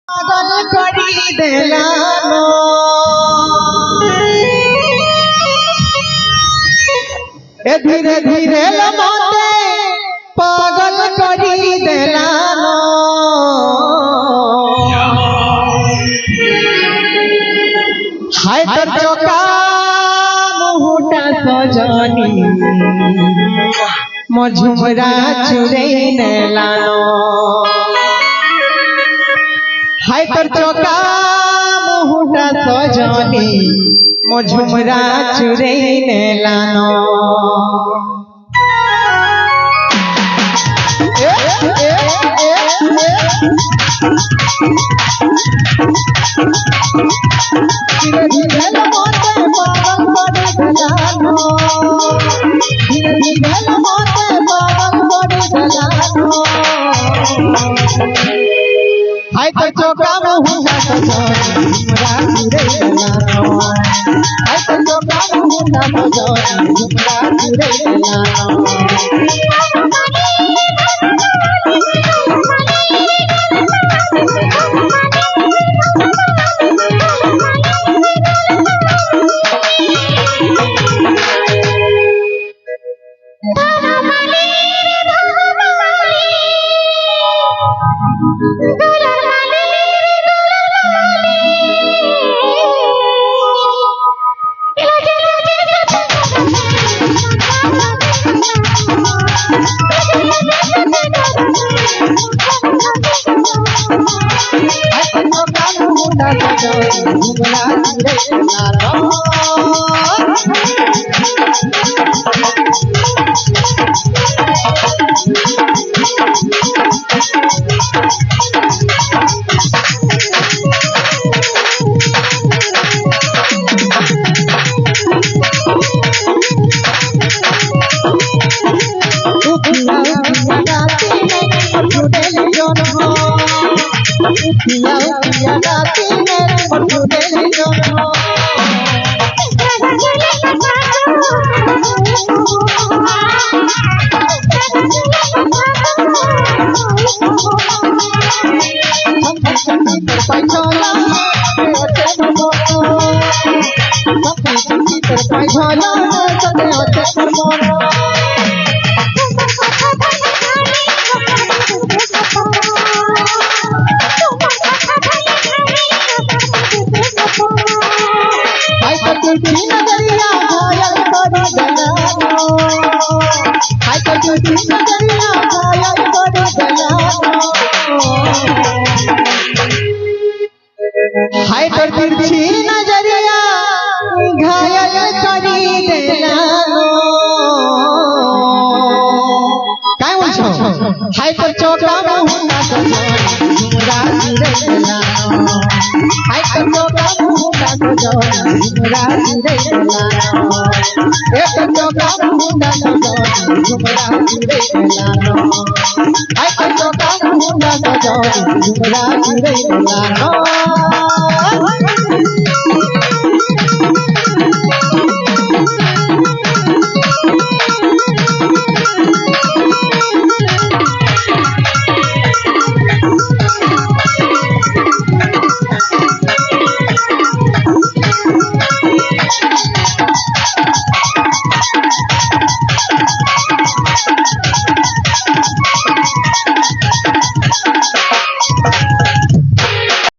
पागल करी देलानो ए धीरे धीरे लमते पागल करी देलानो हाय तर चोका मुहुटा सजनी मोर झुमरा चुरे नेलानो हाय तर चोका मुहुटा सजनी मोर झुमरा चुरे नेलानो धीरे धीरे लमते पागल करे देलानो धीरे धीरे लमते पागल करे देलानो हाय तर चोका मुहुटा सजनी झुमरा चुरे देलानो हाय तर चोका मुहुटा सजनी झुमरा चुरे देलानो हाय तर तिरछी नजरिया घायल करी देलानो काय बोलछो हाय तर चोका मुहुटा सजनी झुमरा चुरे देलानो हाय तर चोका मुहुटा सजनी झुमरा चुरे देलानो ए तर चोका मुहुटा सजनी झुमरा चुरे देलानो हाय तर चोका मुहुटा सजनी झुमरा चुरे देलानो